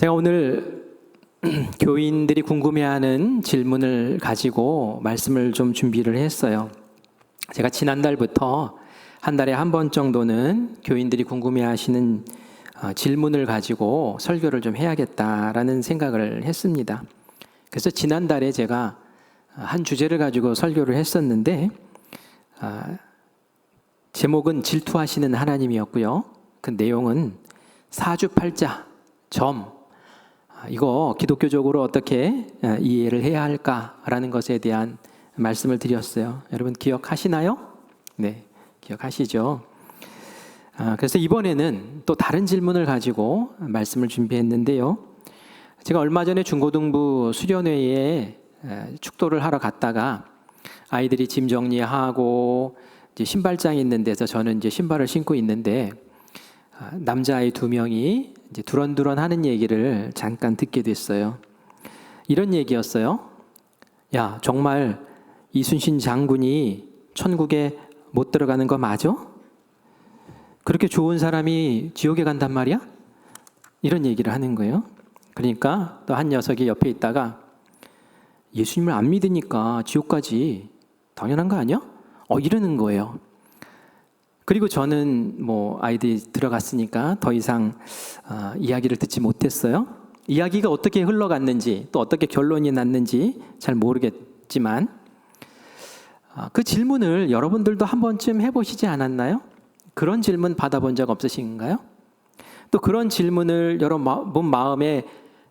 제가 오늘 교인들이 궁금해하는 질문을 가지고 말씀을 좀 준비를 했어요. 제가 지난달부터 한 달에 한 번 정도는 교인들이 궁금해하시는 질문을 가지고 설교를 좀 해야겠다라는 생각을 했습니다. 그래서 지난달에 제가 한 주제를 가지고 설교를 했었는데 제목은 질투하시는 하나님이었고요. 그 내용은 사주팔자, 점, 이거 기독교적으로 어떻게 이해를 해야 할까라는 것에 대한 말씀을 드렸어요. 여러분 기억하시나요? 네, 기억하시죠? 그래서 이번에는 또 다른 질문을 가지고 말씀을 준비했는데요. 제가 얼마 전에 중고등부 수련회에 축도를 하러 갔다가 아이들이 짐 정리하고 이제 신발장이 있는 데서 저는 이제 신발을 신고 있는데 남자아이 2명이 이제 두런두런 하는 얘기를 잠깐 듣게 됐어요. 이런 얘기였어요. 야, 정말 이순신 장군이 천국에 못 들어가는 거 맞아? 그렇게 좋은 사람이 지옥에 간단 말이야? 이런 얘기를 하는 거예요. 그러니까 또 한 녀석이 옆에 있다가 예수님을 안 믿으니까 지옥까지 당연한 거 아니야? 이러는 거예요. 그리고 저는 아이들이 들어갔으니까 더 이상 이야기를 듣지 못했어요. 이야기가 어떻게 흘러갔는지 또 어떻게 결론이 났는지 잘 모르겠지만 그 질문을 여러분들도 한 번쯤 해보시지 않았나요? 그런 질문 받아본 적 없으신가요? 또 그런 질문을 여러분 마음에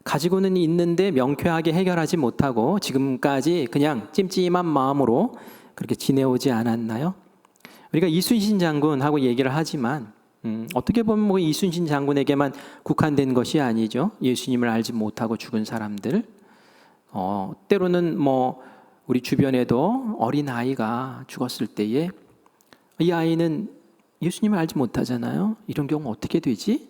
가지고는 있는데 명쾌하게 해결하지 못하고 지금까지 그냥 찜찜한 마음으로 그렇게 지내오지 않았나요? 우리가 이순신 장군하고 얘기를 하지만 어떻게 보면 이순신 장군에게만 국한된 것이 아니죠. 예수님을 알지 못하고 죽은 사람들, 때로는 우리 주변에도 어린 아이가 죽었을 때에 이 아이는 예수님을 알지 못하잖아요. 이런 경우 어떻게 되지?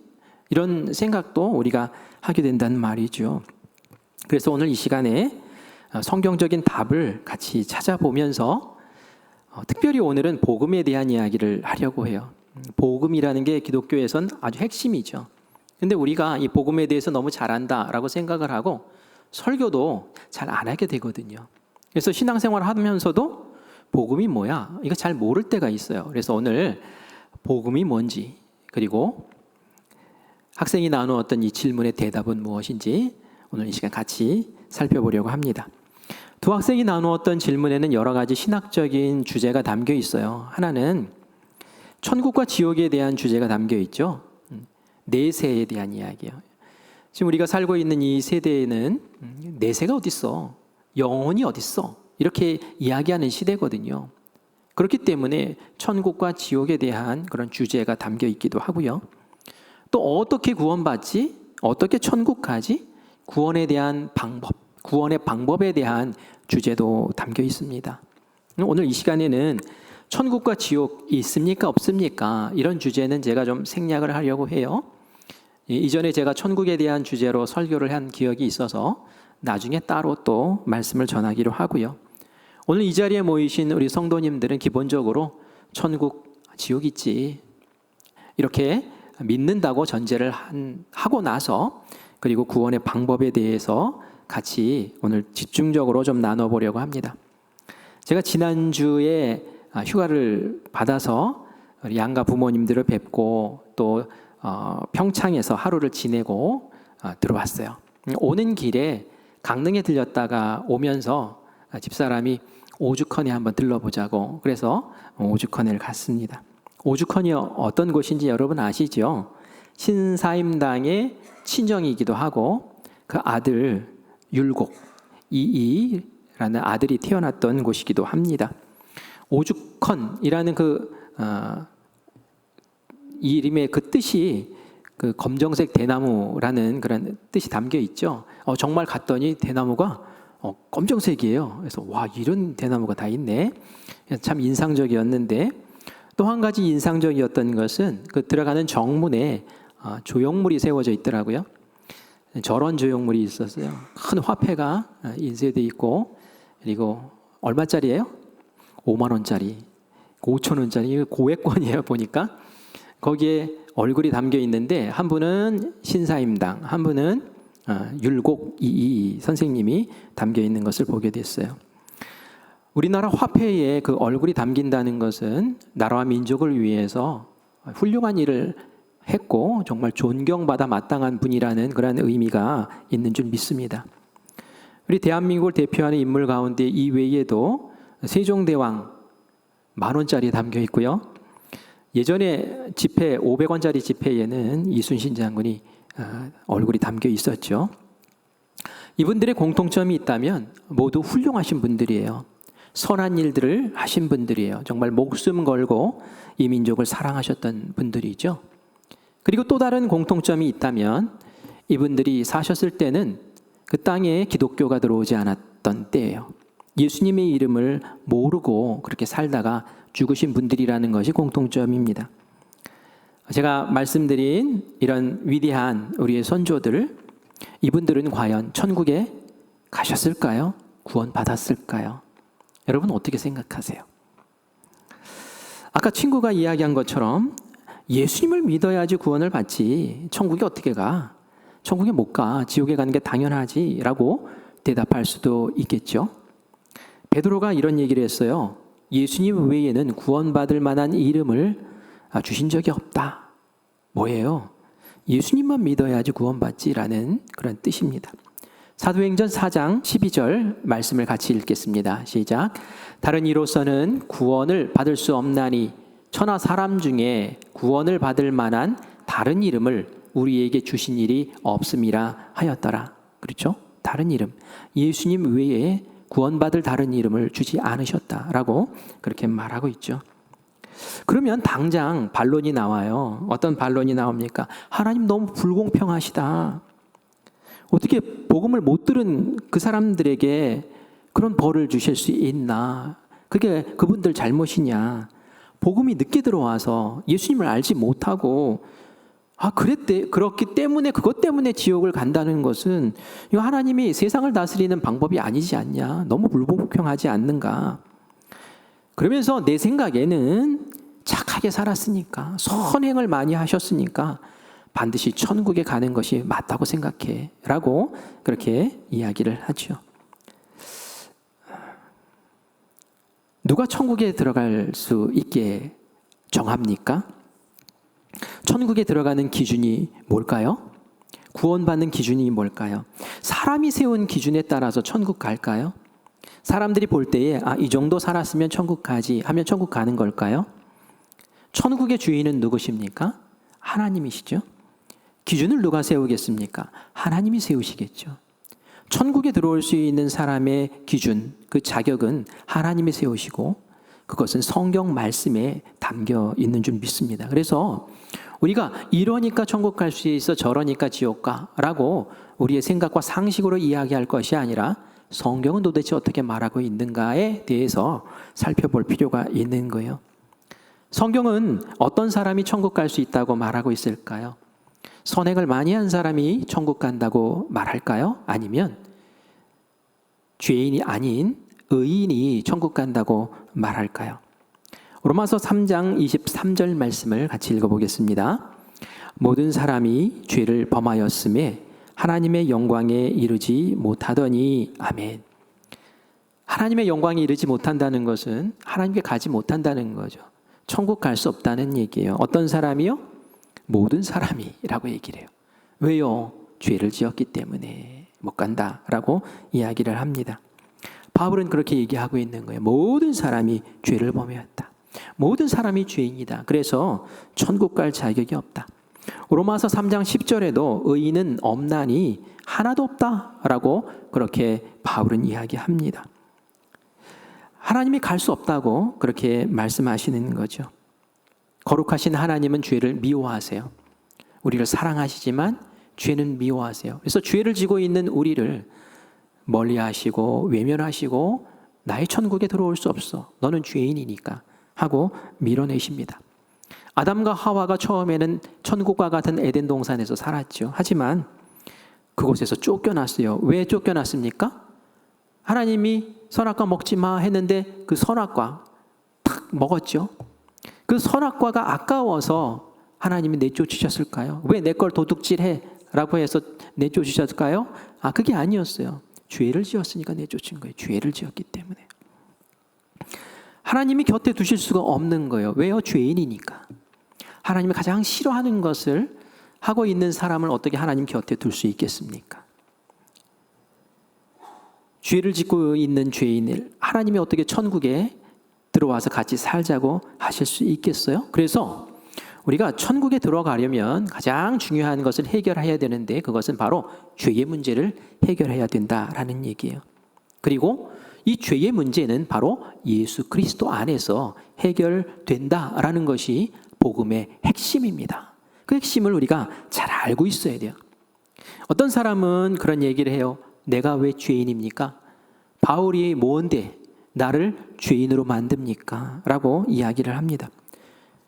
이런 생각도 우리가 하게 된다는 말이죠. 그래서 오늘 이 시간에 성경적인 답을 같이 찾아보면서 특별히 오늘은 복음에 대한 이야기를 하려고 해요. 복음이라는 게 기독교에선 아주 핵심이죠. 근데 우리가 이 복음에 대해서 너무 잘한다라고 생각을 하고 설교도 잘 안 하게 되거든요. 그래서 신앙생활을 하면서도 복음이 뭐야? 이거 잘 모를 때가 있어요. 그래서 오늘 복음이 뭔지 그리고 학생이 나누었던 이 질문의 대답은 무엇인지 오늘 이 시간 같이 살펴보려고 합니다. 두 학생이 나누었던 질문에는 여러 가지 신학적인 주제가 담겨 있어요. 하나는 천국과 지옥에 대한 주제가 담겨 있죠. 내세에 대한 이야기예요. 지금 우리가 살고 있는 이 세대에는 내세가 어딨어? 영혼이 어딨어? 이렇게 이야기하는 시대거든요. 그렇기 때문에 천국과 지옥에 대한 그런 주제가 담겨 있기도 하고요. 또 어떻게 구원받지? 어떻게 천국 가지? 구원에 대한 방법, 구원의 방법에 대한 주제도 담겨 있습니다. 오늘 이 시간에는 천국과 지옥이 있습니까? 없습니까? 이런 주제는 제가 좀 생략을 하려고 해요. 이전에 제가 천국에 대한 주제로 설교를 한 기억이 있어서 나중에 따로 또 말씀을 전하기로 하고요. 오늘 이 자리에 모이신 우리 성도님들은 기본적으로 천국, 지옥 있지 이렇게 믿는다고 전제를 하고 나서 그리고 구원의 방법에 대해서 같이 오늘 집중적으로 좀 나눠보려고 합니다. 제가 지난주에 휴가를 받아서 우리 양가 부모님들을 뵙고 또 평창에서 하루를 지내고 들어왔어요. 오는 길에 강릉에 들렸다가 오면서 집사람이 오죽헌에 한번 들러보자고 그래서 오죽헌을 갔습니다. 오죽헌이 어떤 곳인지 여러분 아시죠? 신사임당의 친정이기도 하고 그 아들 율곡 이이라는 아들이 태어났던 곳이기도 합니다. 오죽헌이라는 이 이름의 그 뜻이 그 검정색 대나무라는 그런 뜻이 담겨 있죠. 정말 갔더니 대나무가 검정색이에요. 그래서 와, 이런 대나무가 다 있네. 참 인상적이었는데 또 한 가지 인상적이었던 것은 그 들어가는 정문에 조형물이 세워져 있더라고요. 저런 조형물이 있었어요. 큰 화폐가 인쇄되어 있고 그리고 얼마짜리예요? 5만 원짜리, 5천 원짜리 고액권이에요. 보니까 거기에 얼굴이 담겨 있는데 한 분은 신사임당, 한 분은 율곡 이이 선생님이 담겨 있는 것을 보게 됐어요. 우리나라 화폐에 그 얼굴이 담긴다는 것은 나라와 민족을 위해서 훌륭한 일을 했고 정말 존경받아 마땅한 분이라는 그런 의미가 있는 줄 믿습니다. 우리 대한민국을 대표하는 인물 가운데 이외에도 세종대왕 10,000원짜리 담겨 있고요. 예전에 지폐 500원짜리 지폐에는 이순신 장군이 얼굴이 담겨 있었죠. 이분들의 공통점이 있다면 모두 훌륭하신 분들이에요. 선한 일들을 하신 분들이에요. 정말 목숨 걸고 이 민족을 사랑하셨던 분들이죠. 그리고 또 다른 공통점이 있다면 이분들이 사셨을 때는 그 땅에 기독교가 들어오지 않았던 때예요. 예수님의 이름을 모르고 그렇게 살다가 죽으신 분들이라는 것이 공통점입니다. 제가 말씀드린 이런 위대한 우리의 선조들, 이분들은 과연 천국에 가셨을까요? 구원받았을까요? 여러분 어떻게 생각하세요? 아까 친구가 이야기한 것처럼 예수님을 믿어야지 구원을 받지 천국에 어떻게 가? 천국에 못 가. 지옥에 가는 게 당연하지 라고 대답할 수도 있겠죠. 베드로가 이런 얘기를 했어요. 예수님 외에는 구원받을 만한 이름을 주신 적이 없다. 뭐예요? 예수님만 믿어야지 구원받지라는 그런 뜻입니다. 사도행전 4장 12절 말씀을 같이 읽겠습니다. 시작. 다른 이로서는 구원을 받을 수 없나니 천하 사람 중에 구원을 받을 만한 다른 이름을 우리에게 주신 일이 없음이라 하였더라. 그렇죠? 다른 이름. 예수님 외에 구원받을 다른 이름을 주지 않으셨다라고 그렇게 말하고 있죠. 그러면 당장 반론이 나와요. 어떤 반론이 나옵니까? 하나님 너무 불공평하시다. 어떻게 복음을 못 들은 그 사람들에게 그런 벌을 주실 수 있나? 그게 그분들 잘못이냐? 복음이 늦게 들어와서 예수님을 알지 못하고 그렇기 때문에 그것 때문에 지옥을 간다는 것은 하나님이 세상을 다스리는 방법이 아니지 않냐? 너무 불공평하지 않는가? 그러면서 내 생각에는 착하게 살았으니까 선행을 많이 하셨으니까 반드시 천국에 가는 것이 맞다고 생각해 라고 그렇게 이야기를 하죠. 누가 천국에 들어갈 수 있게 정합니까? 천국에 들어가는 기준이 뭘까요? 구원받는 기준이 뭘까요? 사람이 세운 기준에 따라서 천국 갈까요? 사람들이 볼 때에 이 정도 살았으면 천국 가지 하면 천국 가는 걸까요? 천국의 주인은 누구십니까? 하나님이시죠. 기준을 누가 세우겠습니까? 하나님이 세우시겠죠. 천국에 들어올 수 있는 사람의 기준, 그 자격은 하나님이 세우시고 그것은 성경 말씀에 담겨 있는 줄 믿습니다. 그래서 우리가 이러니까 천국 갈 수 있어 저러니까 지옥 가라고 우리의 생각과 상식으로 이야기할 것이 아니라 성경은 도대체 어떻게 말하고 있는가에 대해서 살펴볼 필요가 있는 거예요. 성경은 어떤 사람이 천국 갈 수 있다고 말하고 있을까요? 선행을 많이 한 사람이 천국 간다고 말할까요? 아니면 죄인이 아닌 의인이 천국 간다고 말할까요? 로마서 3장 23절 말씀을 같이 읽어보겠습니다. 모든 사람이 죄를 범하였음에 하나님의 영광에 이르지 못하더니 아멘. 하나님의 영광에 이르지 못한다는 것은 하나님께 가지 못한다는 거죠. 천국 갈 수 없다는 얘기예요. 어떤 사람이요? 모든 사람이라고 얘기를 해요. 왜요? 죄를 지었기 때문에 못 간다라고 이야기를 합니다. 바울은 그렇게 얘기하고 있는 거예요. 모든 사람이 죄를 범하였다. 모든 사람이 죄인이다. 그래서 천국 갈 자격이 없다. 로마서 3장 10절에도 의인은 없나니 하나도 없다라고 그렇게 바울은 이야기합니다. 하나님이 갈 수 없다고 그렇게 말씀하시는 거죠. 거룩하신 하나님은 죄를 미워하세요. 우리를 사랑하시지만 죄는 미워하세요. 그래서 죄를 지고 있는 우리를 멀리하시고 외면하시고 나의 천국에 들어올 수 없어. 너는 죄인이니까 하고 밀어내십니다. 아담과 하와가 처음에는 천국과 같은 에덴 동산에서 살았죠. 하지만 그곳에서 쫓겨났어요. 왜 쫓겨났습니까? 하나님이 선악과 먹지 마 했는데 그 선악과 탁 먹었죠. 그 선악과가 아까워서 하나님이 내쫓으셨을까요? 왜 내 걸 도둑질해? 라고 해서 내쫓으셨을까요? 그게 아니었어요. 죄를 지었으니까 내쫓은 거예요. 죄를 지었기 때문에. 하나님이 곁에 두실 수가 없는 거예요. 왜요? 죄인이니까. 하나님이 가장 싫어하는 것을 하고 있는 사람을 어떻게 하나님 곁에 둘 수 있겠습니까? 죄를 짓고 있는 죄인을 하나님이 어떻게 천국에 들어와서 같이 살자고 하실 수 있겠어요? 그래서 우리가 천국에 들어가려면 가장 중요한 것을 해결해야 되는데 그것은 바로 죄의 문제를 해결해야 된다라는 얘기예요. 그리고 이 죄의 문제는 바로 예수 그리스도 안에서 해결된다라는 것이 복음의 핵심입니다. 그 핵심을 우리가 잘 알고 있어야 돼요. 어떤 사람은 그런 얘기를 해요. 내가 왜 죄인입니까? 바울이 뭔데 나를 죄인으로 만듭니까? 라고 이야기를 합니다.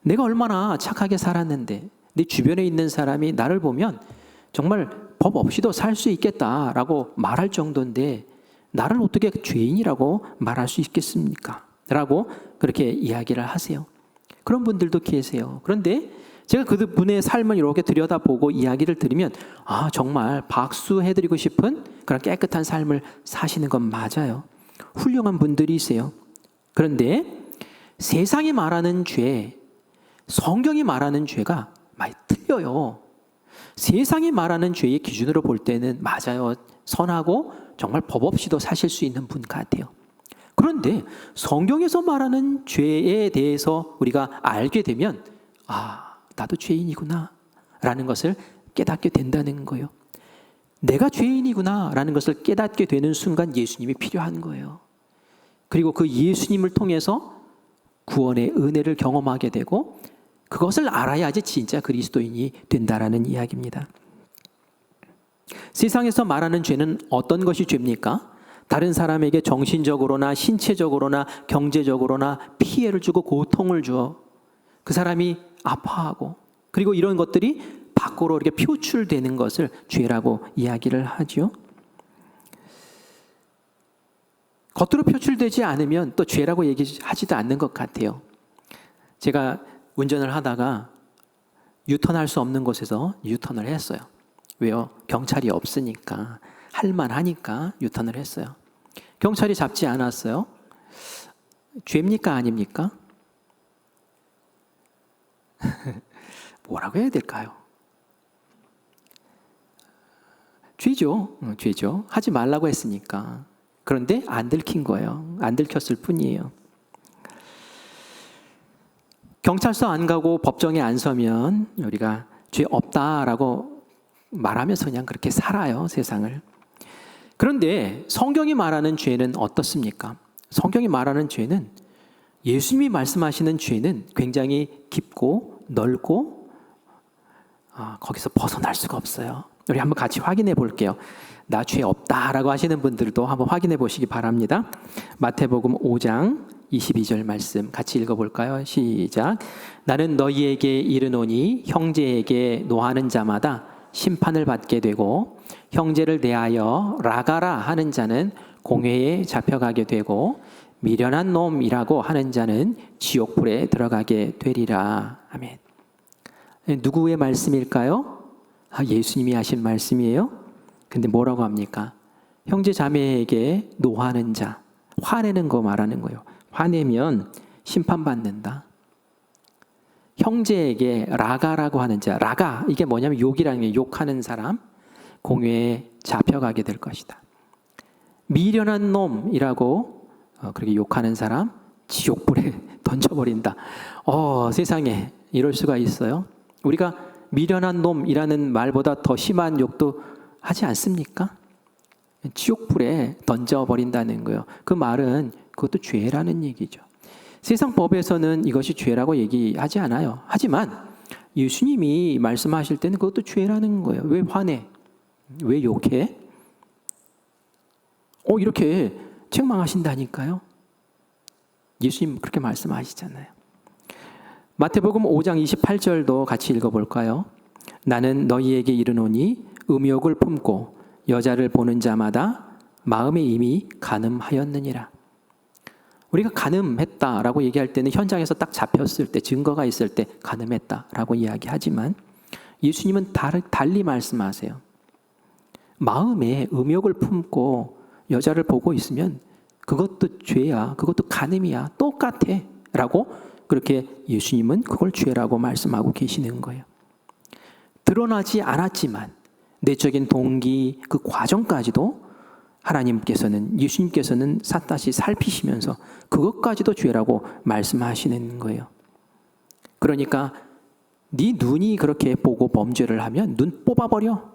내가 얼마나 착하게 살았는데 내 주변에 있는 사람이 나를 보면 정말 법 없이도 살 수 있겠다라고 말할 정도인데 나를 어떻게 죄인이라고 말할 수 있겠습니까? 라고 그렇게 이야기를 하세요. 그런 분들도 계세요. 그런데 제가 그분의 삶을 이렇게 들여다보고 이야기를 들으면 정말 박수해드리고 싶은 그런 깨끗한 삶을 사시는 건 맞아요. 훌륭한 분들이세요. 그런데 세상이 말하는 죄, 성경이 말하는 죄가 많이 틀려요. 세상이 말하는 죄의 기준으로 볼 때는 맞아요. 선하고 정말 법 없이도 사실 수 있는 분 같아요. 그런데 성경에서 말하는 죄에 대해서 우리가 알게 되면 나도 죄인이구나 라는 것을 깨닫게 된다는 거예요. 내가 죄인이구나 라는 것을 깨닫게 되는 순간 예수님이 필요한 거예요. 그리고 그 예수님을 통해서 구원의 은혜를 경험하게 되고 그것을 알아야지 진짜 그리스도인이 된다라는 이야기입니다. 세상에서 말하는 죄는 어떤 것이 죄입니까? 다른 사람에게 정신적으로나 신체적으로나 경제적으로나 피해를 주고 고통을 주어 그 사람이 아파하고 그리고 이런 것들이 밖으로 이렇게 표출되는 것을 죄라고 이야기를 하죠. 겉으로 표출되지 않으면 또 죄라고 얘기하지도 않는 것 같아요. 제가 운전을 하다가 유턴할 수 없는 곳에서 유턴을 했어요. 왜요? 경찰이 없으니까 할만하니까 유턴을 했어요. 경찰이 잡지 않았어요. 죄입니까? 아닙니까? 뭐라고 해야 될까요? 죄죠. 죄죠. 하지 말라고 했으니까. 그런데 안 들킨 거예요. 안 들켰을 뿐이에요. 경찰서 안 가고 법정에 안 서면 우리가 죄 없다라고 말하면서 그냥 그렇게 살아요, 세상을. 그런데 성경이 말하는 죄는 어떻습니까? 성경이 말하는 죄는 예수님이 말씀하시는 죄는 굉장히 깊고 넓고 거기서 벗어날 수가 없어요. 우리 한번 같이 확인해 볼게요. 나 죄 없다라고 하시는 분들도 한번 확인해 보시기 바랍니다. 마태복음 5장 22절 말씀 같이 읽어볼까요? 시작. 나는 너희에게 이르노니 형제에게 노하는 자마다 심판을 받게 되고 형제를 대하여 라가라 하는 자는 공회에 잡혀가게 되고 미련한 놈이라고 하는 자는 지옥불에 들어가게 되리라. 아멘. 누구의 말씀일까요? 예수님이 하신 말씀이에요. 근데 뭐라고 합니까? 형제 자매에게 노하는 자, 화내는 거 말하는 거예요. 화내면 심판받는다. 형제에게 라가라고 하는 자, 라가 이게 뭐냐면 욕이라는 게 욕하는 사람, 공회에 잡혀가게 될 것이다. 미련한 놈이라고 그렇게 욕하는 사람, 지옥불에 던져버린다. 세상에 이럴 수가 있어요? 우리가 미련한 놈이라는 말보다 더 심한 욕도 하지 않습니까? 지옥불에 던져버린다는 거예요. 그 말은 그것도 죄라는 얘기죠. 세상 법에서는 이것이 죄라고 얘기하지 않아요. 하지만 예수님이 말씀하실 때는 그것도 죄라는 거예요. 왜 화내? 왜 욕해? 이렇게 책망하신다니까요. 예수님 그렇게 말씀하시잖아요. 마태복음 5장 28절도 같이 읽어볼까요? 나는 너희에게 이르노니 음욕을 품고 여자를 보는 자마다 마음에 이미 간음하였느니라. 우리가 간음했다라고 얘기할 때는 현장에서 딱 잡혔을 때 증거가 있을 때 간음했다라고 이야기하지만 예수님은 달리 말씀하세요. 마음에 음욕을 품고 여자를 보고 있으면 그것도 죄야, 그것도 간음이야, 똑같아 라고 그렇게 예수님은 그걸 죄라고 말씀하고 계시는 거예요. 드러나지 않았지만 내적인 동기, 그 과정까지도 하나님께서는, 예수님께서는 샅샅이 살피시면서 그것까지도 죄라고 말씀하시는 거예요. 그러니까 네 눈이 그렇게 보고 범죄를 하면 눈 뽑아버려.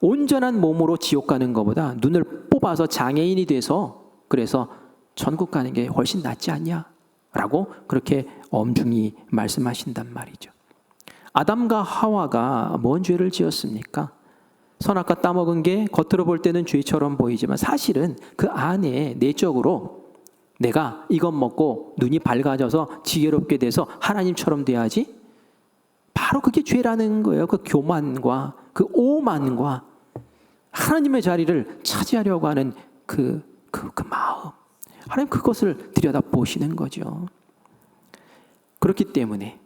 온전한 몸으로 지옥 가는 것보다 눈을 뽑아서 장애인이 돼서 그래서 천국 가는 게 훨씬 낫지 않냐? 라고 그렇게 엄중히 말씀하신단 말이죠. 아담과 하와가 뭔 죄를 지었습니까? 선악과 따먹은 게 겉으로 볼 때는 죄처럼 보이지만 사실은 그 안에 내적으로 내가 이것 먹고 눈이 밝아져서 지혜롭게 돼서 하나님처럼 돼야지, 바로 그게 죄라는 거예요. 그 교만과 그 오만과 하나님의 자리를 차지하려고 하는 그 마음, 하나님 그것을 들여다보시는 거죠. 그렇기 때문에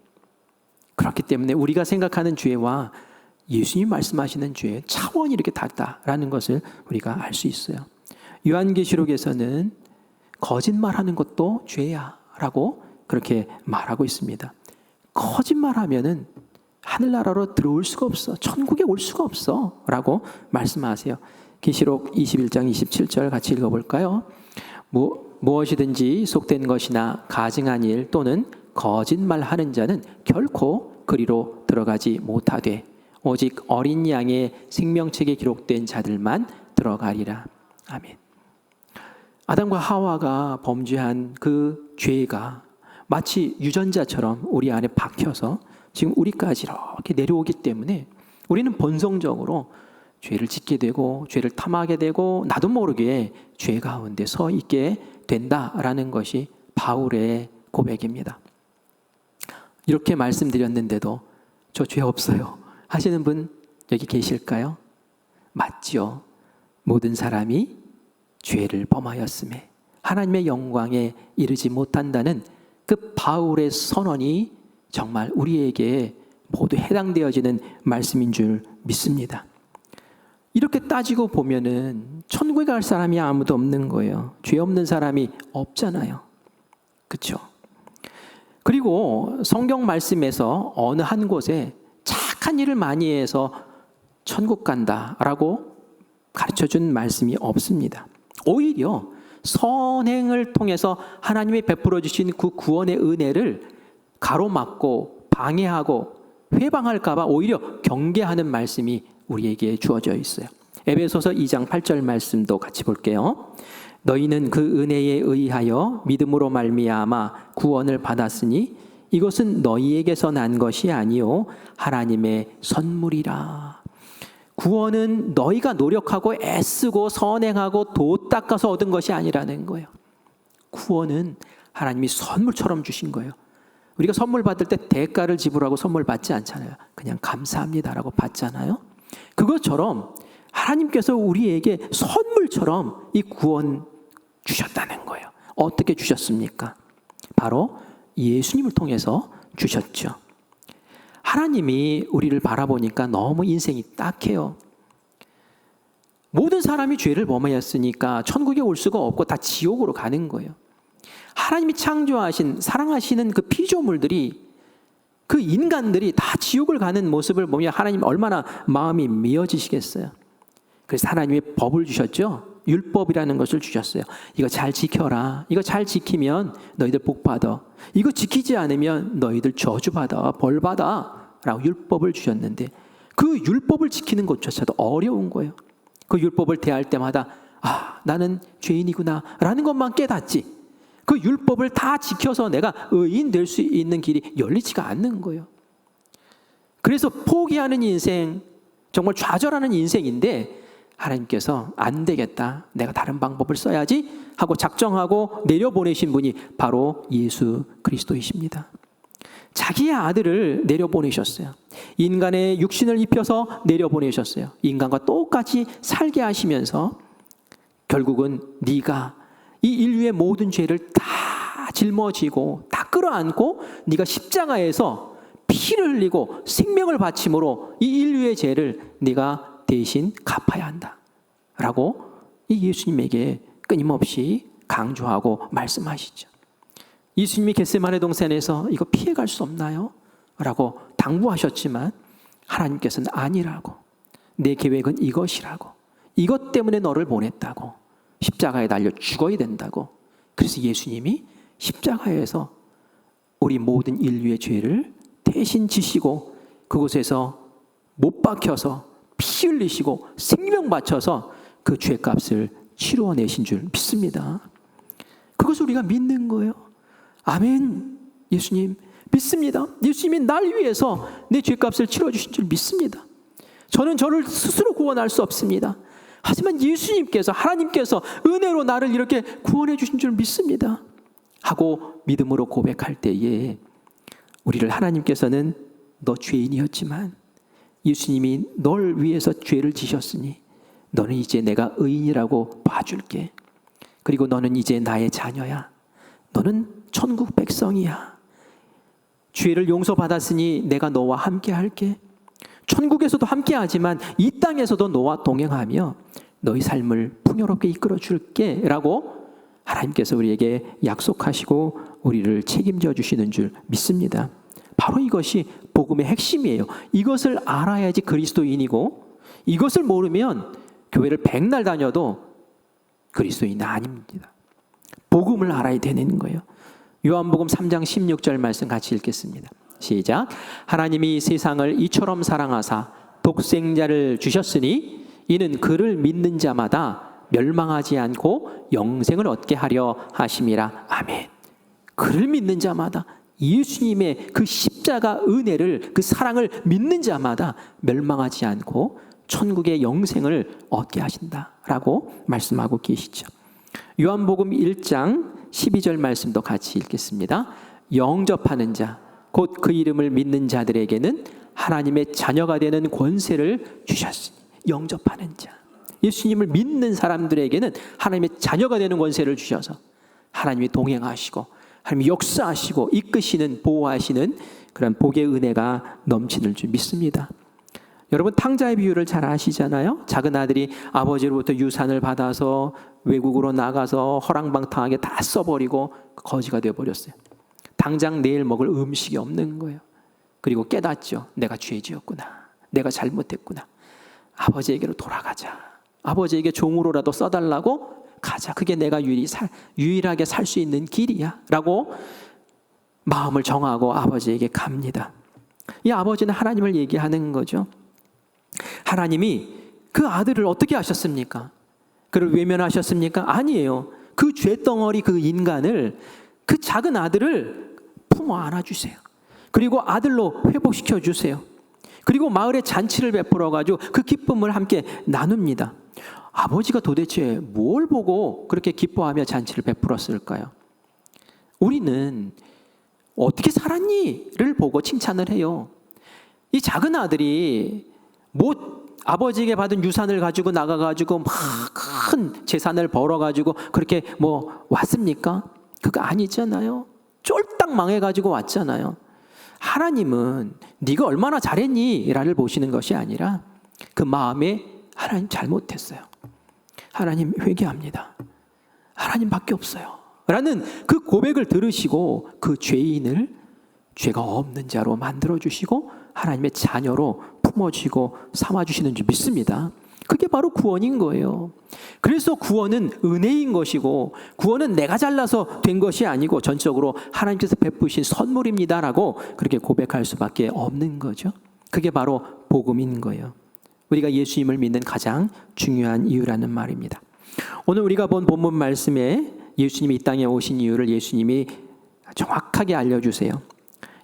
우리가 생각하는 죄와 예수님이 말씀하시는 죄의 차원이 이렇게 다르다라는 것을 우리가 알 수 있어요. 요한계시록에서는 거짓말하는 것도 죄야 라고 그렇게 말하고 있습니다. 거짓말하면은 하늘나라로 들어올 수가 없어, 천국에 올 수가 없어 라고 말씀하세요. 계시록 21장 27절 같이 읽어볼까요? 무엇이든지 속된 것이나 가증한 일 또는 거짓말하는 자는 결코 그리로 들어가지 못하되 오직 어린 양의 생명책에 기록된 자들만 들어가리라. 아멘. 아담과 하와가 범죄한 그 죄가 마치 유전자처럼 우리 안에 박혀서 지금 우리까지 이렇게 내려오기 때문에 우리는 본성적으로 죄를 짓게 되고 죄를 탐하게 되고 나도 모르게 죄 가운데 서 있게 된다라는 것이 바울의 고백입니다. 이렇게 말씀드렸는데도 저 죄 없어요 하시는 분 여기 계실까요? 맞죠. 모든 사람이 죄를 범하였음에 하나님의 영광에 이르지 못한다는 그 바울의 선언이 정말 우리에게 모두 해당되어지는 말씀인 줄 믿습니다. 이렇게 따지고 보면은 천국에 갈 사람이 아무도 없는 거예요. 죄 없는 사람이 없잖아요. 그렇죠? 그리고 성경 말씀에서 어느 한 곳에 착한 일을 많이 해서 천국 간다라고 가르쳐준 말씀이 없습니다. 오히려 선행을 통해서 하나님이 베풀어 주신 그 구원의 은혜를 가로막고 방해하고 회방할까 봐 오히려 경계하는 말씀이 우리에게 주어져 있어요. 에베소서 2장 8절 말씀도 같이 볼게요. 너희는 그 은혜에 의하여 믿음으로 말미암아 구원을 받았으니 이것은 너희에게서 난 것이 아니요 하나님의 선물이라. 구원은 너희가 노력하고 애쓰고 선행하고 도 닦아서 얻은 것이 아니라는 거예요. 구원은 하나님이 선물처럼 주신 거예요. 우리가 선물 받을 때 대가를 지불하고 선물 받지 않잖아요. 그냥 감사합니다라고 받잖아요. 그것처럼 하나님께서 우리에게 선물처럼 이 구원 주셨다는 거예요. 어떻게 주셨습니까? 바로 예수님을 통해서 주셨죠. 하나님이 우리를 바라보니까 너무 인생이 딱해요. 모든 사람이 죄를 범하였으니까 천국에 올 수가 없고 다 지옥으로 가는 거예요. 하나님이 창조하신 사랑하시는 그 피조물들이, 그 인간들이 다 지옥을 가는 모습을 보면 하나님 얼마나 마음이 미어지시겠어요. 그래서 하나님이 법을 주셨죠. 율법이라는 것을 주셨어요. 이거 잘 지켜라. 이거 잘 지키면 너희들 복 받아. 이거 지키지 않으면 너희들 저주 받아, 벌 받아 라고 율법을 주셨는데 그 율법을 지키는 것조차도 어려운 거예요. 그 율법을 대할 때마다 나는 죄인이구나 라는 것만 깨닫지 그 율법을 다 지켜서 내가 의인 될 수 있는 길이 열리지가 않는 거예요. 그래서 포기하는 인생, 정말 좌절하는 인생인데 하나님께서 안 되겠다, 내가 다른 방법을 써야지 하고 작정하고 내려보내신 분이 바로 예수 그리스도이십니다. 자기의 아들을 내려보내셨어요. 인간의 육신을 입혀서 내려보내셨어요. 인간과 똑같이 살게 하시면서 결국은 네가 이 인류의 모든 죄를 다 짊어지고 다 끌어안고 네가 십자가에서 피를 흘리고 생명을 바침으로 이 인류의 죄를 네가 대신 갚아야 한다 라고 이 예수님에게 끊임없이 강조하고 말씀하시죠. 예수님이 겟세마네 동산에서 이거 피해갈 수 없나요? 라고 당부하셨지만 하나님께서는 아니라고, 내 계획은 이것이라고, 이것 때문에 너를 보냈다고, 십자가에 달려 죽어야 된다고. 그래서 예수님이 십자가에서 우리 모든 인류의 죄를 대신 지시고 그곳에서 못 박혀서 피 흘리시고 생명 바쳐서 그 죄값을 치루어내신 줄 믿습니다. 그것을 우리가 믿는 거예요. 아멘. 예수님 믿습니다. 예수님이 날 위해서 내 죄값을 치러주신 줄 믿습니다. 저는 저를 스스로 구원할 수 없습니다. 하지만 예수님께서, 하나님께서 은혜로 나를 이렇게 구원해 주신 줄 믿습니다 하고 믿음으로 고백할 때에 우리를 하나님께서는 너 죄인이었지만 예수님이 널 위해서 죄를 지셨으니 너는 이제 내가 의인이라고 봐줄게. 그리고 너는 이제 나의 자녀야. 너는 천국 백성이야. 죄를 용서받았으니 내가 너와 함께 할게. 천국에서도 함께 하지만 이 땅에서도 너와 동행하며 너희 삶을 풍요롭게 이끌어 줄게 라고 하나님께서 우리에게 약속하시고 우리를 책임져 주시는 줄 믿습니다. 바로 이것이 복음의 핵심이에요. 이것을 알아야지 그리스도인이고, 이것을 모르면 교회를 백날 다녀도 그리스도인은 아닙니다. 복음을 알아야 되는 거예요. 요한복음 3장 16절 말씀 같이 읽겠습니다. 시작. 하나님이 세상을 이처럼 사랑하사 독생자를 주셨으니 이는 그를 믿는 자마다 멸망하지 않고 영생을 얻게 하려 하심이라. 아멘. 그를 믿는 자마다, 예수님의 그 십자가 은혜를, 그 사랑을 믿는 자마다 멸망하지 않고 천국의 영생을 얻게 하신다라고 말씀하고 계시죠. 요한복음 1장 12절 말씀도 같이 읽겠습니다. 영접하는 자, 곧 그 이름을 믿는 자들에게는 하나님의 자녀가 되는 권세를 주셨으니. 영접하는 자, 예수님을 믿는 사람들에게는 하나님의 자녀가 되는 권세를 주셔서 하나님이 동행하시고 하나님이 역사하시고 이끄시는, 보호하시는 그런 복의 은혜가 넘치는 줄 믿습니다. 여러분, 탕자의 비유를 잘 아시잖아요. 작은 아들이 아버지로부터 유산을 받아서 외국으로 나가서 허랑방탕하게 다 써버리고 거지가 되어버렸어요. 당장 내일 먹을 음식이 없는 거예요. 그리고 깨닫죠. 내가 죄지었구나. 내가 잘못했구나. 아버지에게로 돌아가자. 아버지에게 종으로라도 써달라고 가자. 그게 내가 유일하게 살 수 있는 길이야 라고 마음을 정하고 아버지에게 갑니다. 이 아버지는 하나님을 얘기하는 거죠. 하나님이 그 아들을 어떻게 하셨습니까? 그를 외면하셨습니까? 아니에요. 그 죄덩어리, 그 인간을, 그 작은 아들을 품어 안아주세요. 그리고 아들로 회복시켜 주세요. 그리고 마을에 잔치를 베풀어가지고 그 기쁨을 함께 나눕니다. 아버지가 도대체 뭘 보고 그렇게 기뻐하며 잔치를 베풀었을까요? 우리는 어떻게 살았니?를 보고 칭찬을 해요. 이 작은 아들이 아버지에게 받은 유산을 가지고 나가가지고 막 큰 재산을 벌어가지고 그렇게 왔습니까? 그거 아니잖아요. 쫄딱 망해가지고 왔잖아요. 하나님은 네가 얼마나 잘했니? 라를 보시는 것이 아니라 그 마음에 하나님 잘못했어요. 하나님 회개합니다. 하나님밖에 없어요. 라는 그 고백을 들으시고 그 죄인을 죄가 없는 자로 만들어주시고 하나님의 자녀로 품어주시고 삼아주시는 줄 믿습니다. 그게 바로 구원인 거예요. 그래서 구원은 은혜인 것이고 구원은 내가 잘나서 된 것이 아니고 전적으로 하나님께서 베푸신 선물입니다라고 그렇게 고백할 수밖에 없는 거죠. 그게 바로 복음인 거예요. 우리가 예수님을 믿는 가장 중요한 이유라는 말입니다. 오늘 우리가 본 본문 말씀에 예수님이 이 땅에 오신 이유를 예수님이 정확하게 알려주세요.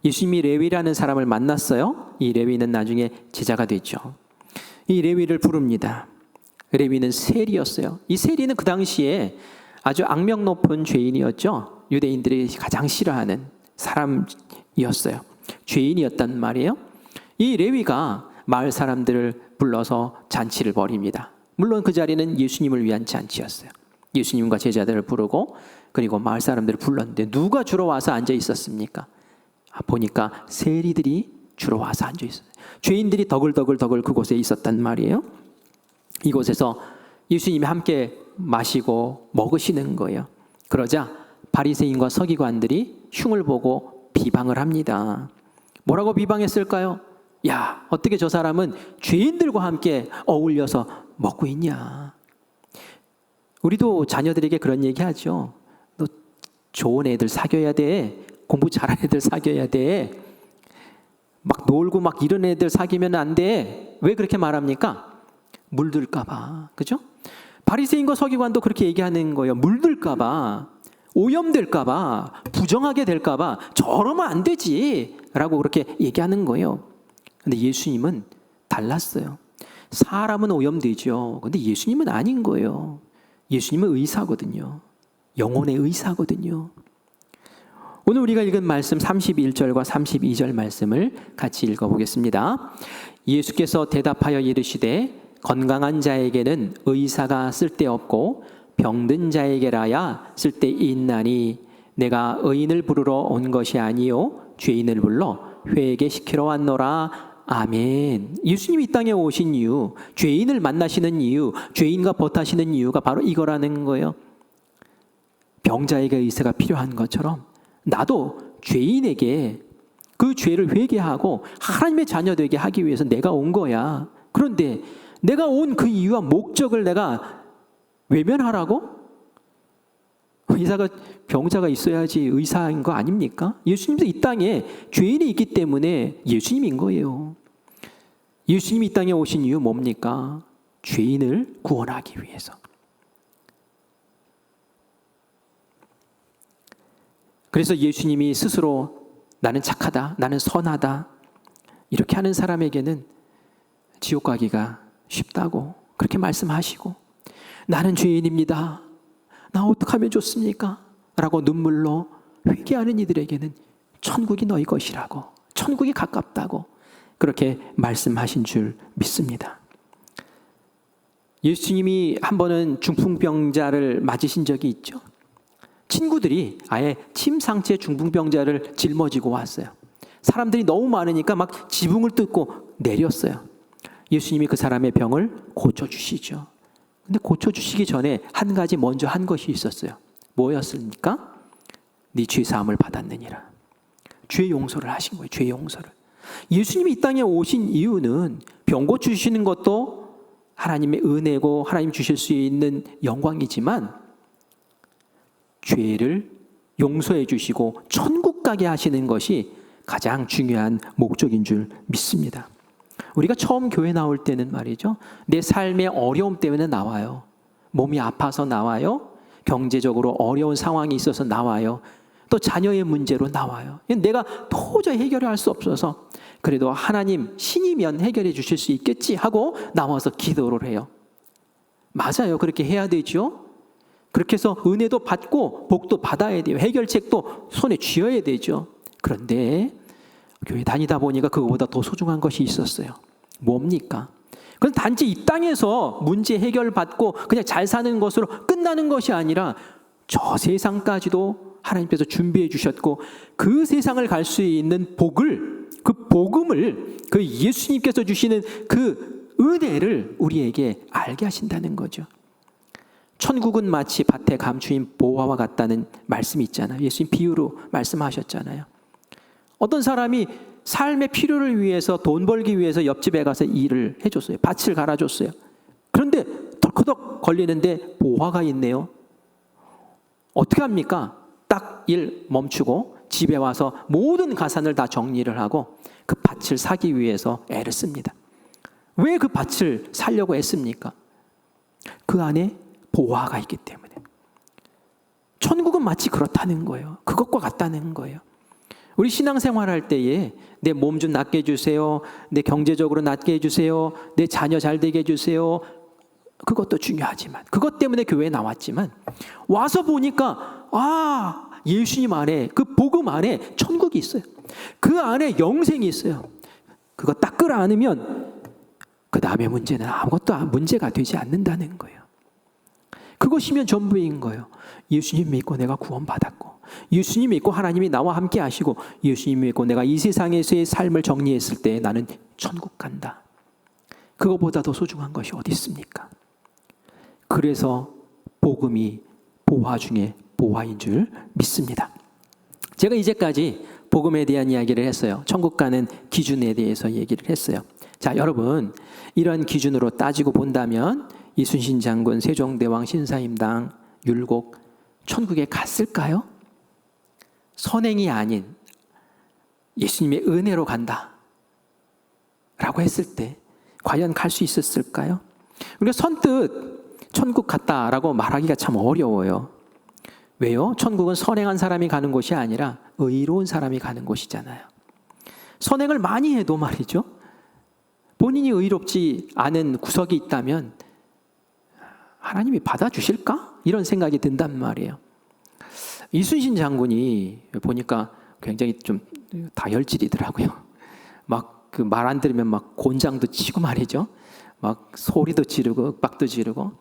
예수님이 레위라는 사람을 만났어요. 이 레위는 나중에 제자가 됐죠. 이 레위를 부릅니다. 레위는 세리였어요. 이 세리는 그 당시에 아주 악명 높은 죄인이었죠. 유대인들이 가장 싫어하는 사람이었어요. 죄인이었단 말이에요. 이 레위가 마을 사람들을 불러서 잔치를 벌입니다. 물론 그 자리는 예수님을 위한 잔치였어요. 예수님과 제자들을 부르고 그리고 마을 사람들을 불렀는데 누가 주로 와서 앉아 있었습니까? 보니까 세리들이 주로 와서 앉아 있어요. 죄인들이 더글더글 그곳에 있었단 말이에요. 이곳에서 예수님이 함께 마시고 먹으시는 거예요. 그러자 바리새인과 서기관들이 흉을 보고 비방을 합니다. 뭐라고 비방했을까요? 야, 어떻게 저 사람은 죄인들과 함께 어울려서 먹고 있냐. 우리도 자녀들에게 그런 얘기 하죠. 너 좋은 애들 사귀어야 돼. 공부 잘하는 애들 사귀어야 돼. 막 놀고 막 이런 애들 사귀면 안 돼. 왜 그렇게 말합니까? 물들까 봐. 그죠? 바리새인과 서기관도 그렇게 얘기하는 거예요. 물들까 봐. 오염될까 봐. 부정하게 될까 봐. 저러면 안 되지. 라고 그렇게 얘기하는 거예요. 근데 예수님은 달랐어요. 사람은 오염되죠. 근데 예수님은 아닌 거예요. 예수님은 의사거든요. 영혼의 의사거든요. 오늘 우리가 읽은 말씀 31절과 32절 말씀을 같이 읽어보겠습니다. 예수께서 대답하여 이르시되 건강한 자에게는 의사가 쓸데없고 병든 자에게라야 쓸데있나니 내가 의인을 부르러 온 것이 아니요 죄인을 불러 회개시키러 왔노라. 아멘. 예수님이 이 땅에 오신 이유, 죄인을 만나시는 이유, 죄인과 벗하시는 이유가 바로 이거라는 거예요. 병자에게 의사가 필요한 것처럼 나도 죄인에게 그 죄를 회개하고 하나님의 자녀 되게 하기 위해서 내가 온 거야. 그런데 내가 온 그 이유와 목적을 내가 외면하라고? 병자가 있어야지 의사인 거 아닙니까? 예수님도 이 땅에 죄인이 있기 때문에 예수님인 거예요. 예수님이 이 땅에 오신 이유 뭡니까? 죄인을 구원하기 위해서. 그래서 예수님이 스스로 나는 착하다, 나는 선하다 이렇게 하는 사람에게는 지옥 가기가 쉽다고 그렇게 말씀하시고, 나는 죄인입니다. 나 어떻게 하면 좋습니까? 라고 눈물로 회개하는 이들에게는 천국이 너희 것이라고, 천국이 가깝다고 그렇게 말씀하신 줄 믿습니다. 예수님이 한 번은 중풍병자를 맞으신 적이 있죠. 친구들이 아예 침상째 중풍병자를 짊어지고 왔어요. 사람들이 너무 많으니까 막 지붕을 뜯고 내렸어요. 예수님이 그 사람의 병을 고쳐주시죠. 근데 고쳐주시기 전에 한 가지 먼저 한 것이 있었어요. 뭐였습니까? 네 죄사함을 받았느니라. 죄 용서를 하신 거예요. 죄 용서를. 예수님이 이 땅에 오신 이유는 병 고쳐주시는 것도 하나님의 은혜고 하나님 주실 수 있는 영광이지만 죄를 용서해 주시고 천국 가게 하시는 것이 가장 중요한 목적인 줄 믿습니다. 우리가 처음 교회 나올 때는 말이죠, 내 삶의 어려움 때문에 나와요. 몸이 아파서 나와요. 경제적으로 어려운 상황이 있어서 나와요. 또 자녀의 문제로 나와요. 내가 도저히 해결할 수 없어서 그래도 하나님 신이면 해결해 주실 수 있겠지 하고 나와서 기도를 해요. 맞아요. 그렇게 해야 되죠. 그렇게 해서 은혜도 받고 복도 받아야 돼요. 해결책도 손에 쥐어야 되죠. 그런데 교회 다니다 보니까 그거보다 더 소중한 것이 있었어요. 뭡니까? 그건 단지 이 땅에서 문제 해결받고 그냥 잘 사는 것으로 끝나는 것이 아니라 저 세상까지도 하나님께서 준비해 주셨고 그 세상을 갈 수 있는 복을, 그 복음을, 그 예수님께서 주시는 그 은혜를 우리에게 알게 하신다는 거죠. 천국은 마치 밭에 감추인 보화와 같다는 말씀이 있잖아요. 예수님 비유로 말씀하셨잖아요. 어떤 사람이 삶의 필요를 위해서 돈 벌기 위해서 옆집에 가서 일을 해줬어요. 밭을 갈아줬어요. 그런데 덜커덕 걸리는데 보화가 있네요. 어떻게 합니까? 딱 일 멈추고 집에 와서 모든 가산을 다 정리를 하고 그 밭을 사기 위해서 애를 씁니다. 왜 그 밭을 사려고 애씁니까? 그 안에 보화가 있기 때문에. 천국은 마치 그렇다는 거예요. 그것과 같다는 거예요. 우리 신앙생활 할 때에 내 몸 좀 낫게 해주세요. 내 경제적으로 낫게 해주세요. 내 자녀 잘 되게 해주세요. 그것도 중요하지만, 그것 때문에 교회에 나왔지만 와서 보니까 예수님 안에, 그 복음 안에 천국이 있어요. 그 안에 영생이 있어요. 그거 딱 끌어안으면 그 다음의 문제는 아무것도 문제가 되지 않는다는 거예요. 그것이면 전부인 거예요. 예수님 믿고 내가 구원받았고, 예수님 믿고 하나님이 나와 함께 하시고, 예수님 믿고 내가 이 세상에서의 삶을 정리했을 때 나는 천국 간다. 그거보다 더 소중한 것이 어디 있습니까? 그래서 복음이 보화 중에 보화인 줄 믿습니다. 제가 이제까지 복음에 대한 이야기를 했어요. 천국 가는 기준에 대해서 얘기를 했어요. 자, 여러분, 이런 기준으로 따지고 본다면 이순신 장군, 세종대왕, 신사임당, 율곡 천국에 갔을까요? 선행이 아닌 예수님의 은혜로 간다 라고 했을 때 과연 갈 수 있었을까요? 우리가 선뜻 천국 갔다라고 말하기가 참 어려워요. 왜요? 천국은 선행한 사람이 가는 곳이 아니라 의로운 사람이 가는 곳이잖아요. 선행을 많이 해도 말이죠, 본인이 의롭지 않은 구석이 있다면 하나님이 받아주실까? 이런 생각이 든단 말이에요. 이순신 장군이 보니까 굉장히 좀 다혈질이더라고요. 막 그 말 안 들으면 막 곤장도 치고 말이죠. 막 소리도 지르고 윽박도 지르고,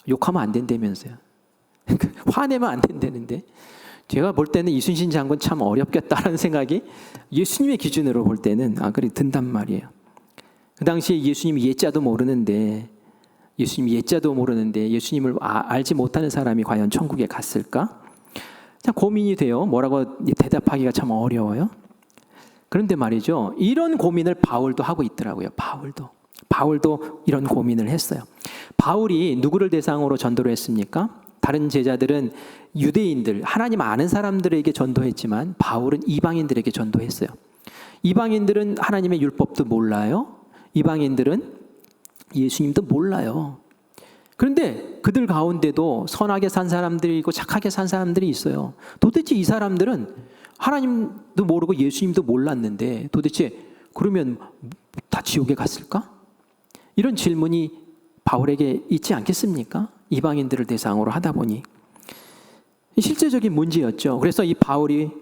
욕하면 안 된다면서요. 화내면 안 된다는데, 제가 볼 때는 이순신 장군 참 어렵겠다라는 생각이 예수님의 기준으로 볼 때는 그래 든단 말이에요. 그 당시에 예수님이 예자도 모르는데, 예수님을 알지 못하는 사람이 과연 천국에 갔을까? 참 고민이 돼요. 뭐라고 대답하기가 참 어려워요. 그런데 말이죠, 이런 고민을 바울도 하고 있더라고요. 바울도 이런 고민을 했어요. 바울이 누구를 대상으로 전도를 했습니까? 다른 제자들은 유대인들, 하나님 아는 사람들에게 전도했지만 바울은 이방인들에게 전도했어요. 이방인들은 하나님의 율법도 몰라요. 이방인들은 예수님도 몰라요. 그런데 그들 가운데도 선하게 산 사람들이 있고 착하게 산 사람들이 있어요. 도대체 이 사람들은 하나님도 모르고 예수님도 몰랐는데 도대체 그러면 다 지옥에 갔을까? 이런 질문이 바울에게 있지 않겠습니까? 이방인들을 대상으로 하다 보니 실제적인 문제였죠. 그래서 이 바울이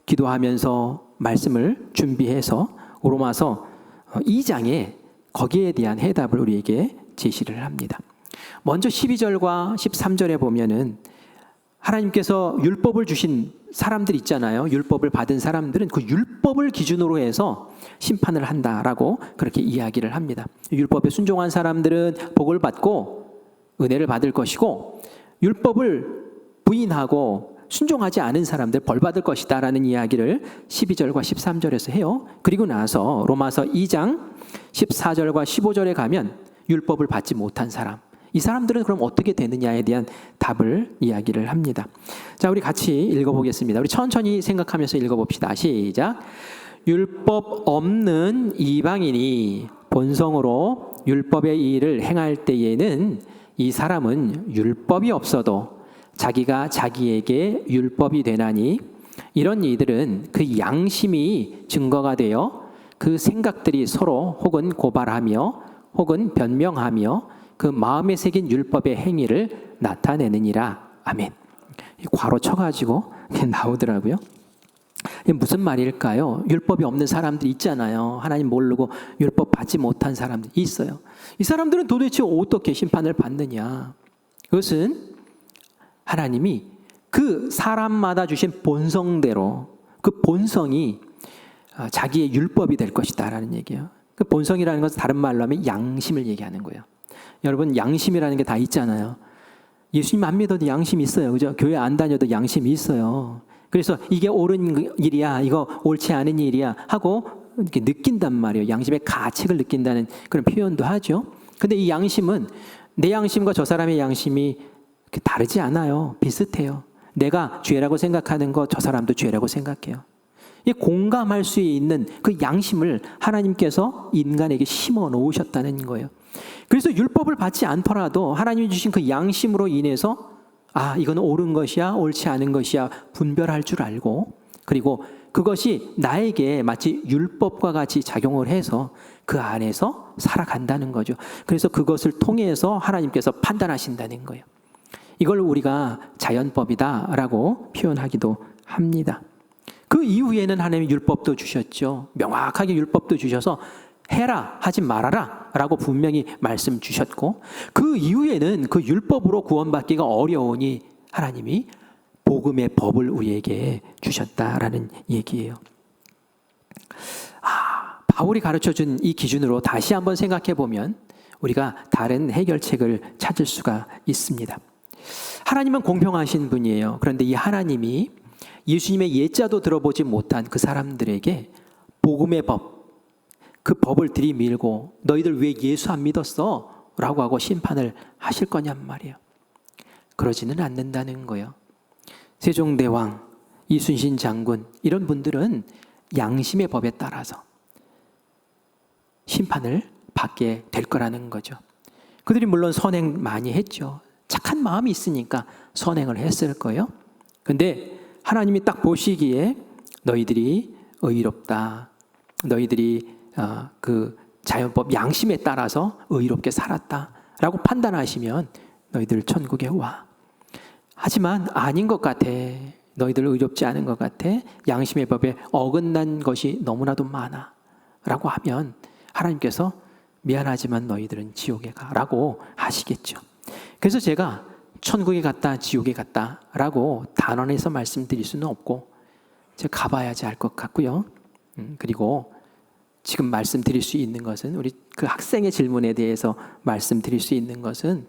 기도하면서 말씀을 준비해서 로마서 2장에 거기에 대한 해답을 우리에게 제시를 합니다. 먼저 12절과 13절에 보면은 하나님께서 율법을 주신 사람들 있잖아요. 율법을 받은 사람들은 그 율법을 기준으로 해서 심판을 한다라고 그렇게 이야기를 합니다. 율법에 순종한 사람들은 복을 받고 은혜를 받을 것이고, 율법을 부인하고 순종하지 않은 사람들 벌 받을 것이다라는 이야기를 12절과 13절에서 해요. 그리고 나서 로마서 2장 14절과 15절에 가면 율법을 받지 못한 사람, 이 사람들은 그럼 어떻게 되느냐에 대한 답을 이야기를 합니다. 자, 우리 같이 읽어보겠습니다. 우리 천천히 생각하면서 읽어봅시다. 시작. 율법 없는 이방인이 본성으로 율법의 일을 행할 때에는 이 사람은 율법이 없어도 자기가 자기에게 율법이 되나니, 이런 이들은 그 양심이 증거가 되어 그 생각들이 서로 혹은 고발하며 혹은 변명하며 그 마음에 새긴 율법의 행위를 나타내느니라. 아멘. 괄호 쳐가지고 나오더라고요. 이게 무슨 말일까요? 율법이 없는 사람들 있잖아요. 하나님 모르고 율법 받지 못한 사람들 있어요. 이 사람들은 도대체 어떻게 심판을 받느냐? 그것은 하나님이 그 사람마다 주신 본성대로, 그 본성이 자기의 율법이 될 것이다 라는 얘기예요. 그 본성이라는 것은 다른 말로 하면 양심을 얘기하는 거예요. 여러분, 양심이라는 게 다 있잖아요. 예수님 안 믿어도 양심이 있어요. 그죠? 교회 안 다녀도 양심이 있어요. 그래서 이게 옳은 일이야, 이거 옳지 않은 일이야 하고 이렇게 느낀단 말이에요. 양심의 가책을 느낀다는 그런 표현도 하죠. 근데 이 양심은 내 양심과 저 사람의 양심이 다르지 않아요. 비슷해요. 내가 죄라고 생각하는 거 저 사람도 죄라고 생각해요. 이 공감할 수 있는 그 양심을 하나님께서 인간에게 심어 놓으셨다는 거예요. 그래서 율법을 받지 않더라도 하나님이 주신 그 양심으로 인해서 이건 옳은 것이야, 옳지 않은 것이야 분별할 줄 알고, 그리고 그것이 나에게 마치 율법과 같이 작용을 해서 그 안에서 살아간다는 거죠. 그래서 그것을 통해서 하나님께서 판단하신다는 거예요. 이걸 우리가 자연법이다라고 표현하기도 합니다. 그 이후에는 하나님이 율법도 주셨죠. 명확하게 율법도 주셔서 해라 하지 말아라 라고 분명히 말씀 주셨고, 그 이후에는 그 율법으로 구원받기가 어려우니 하나님이 복음의 법을 우리에게 주셨다라는 얘기예요. 바울이 가르쳐준 이 기준으로 다시 한번 생각해 보면 우리가 다른 해결책을 찾을 수가 있습니다. 하나님은 공평하신 분이에요. 그런데 이 하나님이 예수님의 예자도 들어보지 못한 그 사람들에게 복음의 법, 그 법을 들이밀고 너희들 왜 예수 안 믿었어? 라고 하고 심판을 하실 거냔 말이에요. 그러지는 않는다는 거예요. 세종대왕, 이순신 장군 이런 분들은 양심의 법에 따라서 심판을 받게 될 거라는 거죠. 그들이 물론 선행 많이 했죠. 착한 마음이 있으니까 선행을 했을 거예요. 근데 하나님이 딱 보시기에 너희들이 의롭다, 너희들이 그 자연법 양심에 따라서 의롭게 살았다라고 판단하시면 너희들 천국에 와. 하지만 아닌 것 같아, 너희들 의롭지 않은 것 같아, 양심의 법에 어긋난 것이 너무나도 많아 라고 하면 하나님께서 미안하지만 너희들은 지옥에 가라고 하시겠죠. 그래서 제가 천국에 갔다 지옥에 갔다 라고 단언해서 말씀드릴 수는 없고, 제가 가봐야지 알 것 같고요. 그리고 지금 말씀드릴 수 있는 것은, 우리 그 학생의 질문에 대해서 말씀드릴 수 있는 것은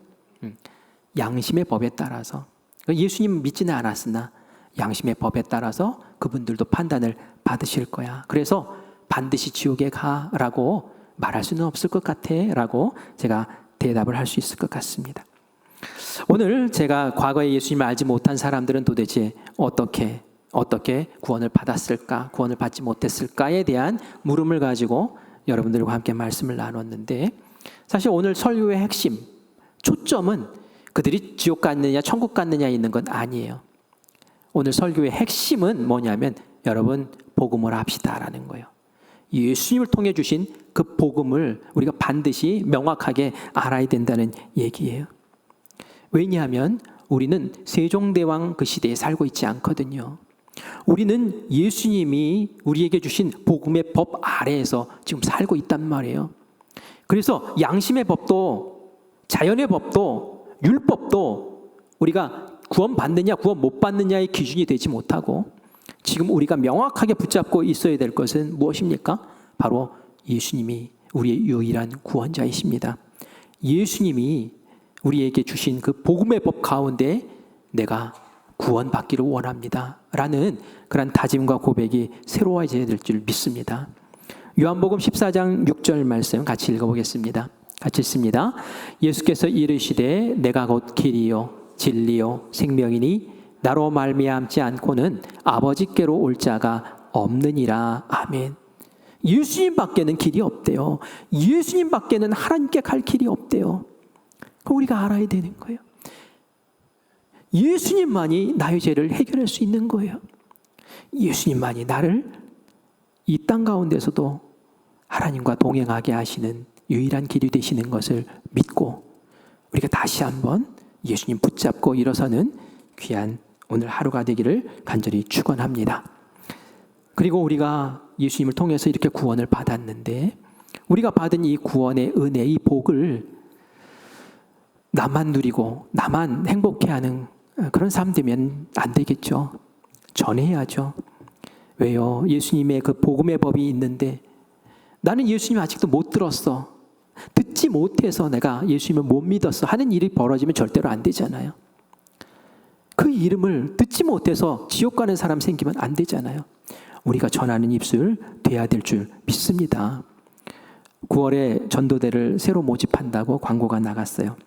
양심의 법에 따라서, 예수님 믿지는 않았으나 양심의 법에 따라서 그분들도 판단을 받으실 거야. 그래서 반드시 지옥에 가라고 말할 수는 없을 것 같아 라고 제가 대답을 할 수 있을 것 같습니다. 오늘 제가 과거에 예수님을 알지 못한 사람들은 도대체 어떻게 구원을 받았을까, 구원을 받지 못했을까에 대한 물음을 가지고 여러분들과 함께 말씀을 나눴는데, 사실 오늘 설교의 핵심, 초점은 그들이 지옥 갔느냐 천국 갔느냐 있는 건 아니에요. 오늘 설교의 핵심은 뭐냐면 여러분 복음을 합시다라는 거예요. 예수님을 통해 주신 그 복음을 우리가 반드시 명확하게 알아야 된다는 얘기예요. 왜냐하면 우리는 세종대왕 그 시대에 살고 있지 않거든요. 우리는 예수님이 우리에게 주신 복음의 법 아래에서 지금 살고 있단 말이에요. 그래서 양심의 법도 자연의 법도 율법도 우리가 구원받느냐 구원 못 받느냐의 기준이 되지 못하고, 지금 우리가 명확하게 붙잡고 있어야 될 것은 무엇입니까? 바로 예수님이 우리의 유일한 구원자이십니다. 예수님이 우리에게 주신 그 복음의 법 가운데 내가 구원받기를 원합니다 라는 그런 다짐과 고백이 새로워져야 될 줄 믿습니다. 요한복음 14장 6절 말씀 같이 읽어보겠습니다. 같이 읽습니다. 예수께서 이르시되 내가 곧 길이요 진리요 생명이니 나로 말미암지 않고는 아버지께로 올 자가 없느니라. 아멘. 예수님 밖에는 길이 없대요. 예수님 밖에는 하나님께 갈 길이 없대요. 그거 우리가 알아야 되는 거예요. 예수님만이 나의 죄를 해결할 수 있는 거예요. 예수님만이 나를 이 땅 가운데서도 하나님과 동행하게 하시는 유일한 길이 되시는 것을 믿고 우리가 다시 한번 예수님 붙잡고 일어서는 귀한 오늘 하루가 되기를 간절히 축원합니다. 그리고 우리가 예수님을 통해서 이렇게 구원을 받았는데, 우리가 받은 이 구원의 은혜, 이 복을 나만 누리고 나만 행복해하는 그런 삶 되면 안 되겠죠. 전해야죠. 왜요? 예수님의 그 복음의 법이 있는데 나는 예수님 아직도 못 들었어, 듣지 못해서 내가 예수님을 못 믿었어 하는 일이 벌어지면 절대로 안 되잖아요. 그 이름을 듣지 못해서 지옥 가는 사람 생기면 안 되잖아요. 우리가 전하는 입술 돼야 될 줄 믿습니다. 9월에 전도대를 새로 모집한다고 광고가 나갔어요.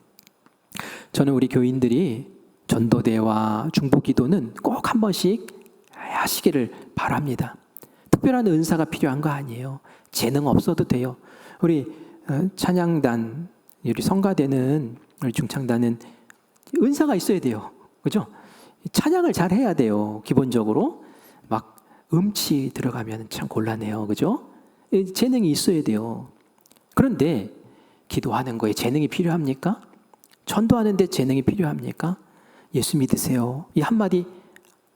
저는 우리 교인들이 전도대와 중보기도는 꼭 한 번씩 하시기를 바랍니다. 특별한 은사가 필요한 거 아니에요. 재능 없어도 돼요. 우리 찬양단, 우리 성가대는, 우리 중창단은 은사가 있어야 돼요. 그죠? 찬양을 잘 해야 돼요. 기본적으로 막 음치 들어가면 참 곤란해요. 그죠? 재능이 있어야 돼요. 그런데 기도하는 거에 재능이 필요합니까? 전도하는데 재능이 필요합니까? 예수 믿으세요. 이 한마디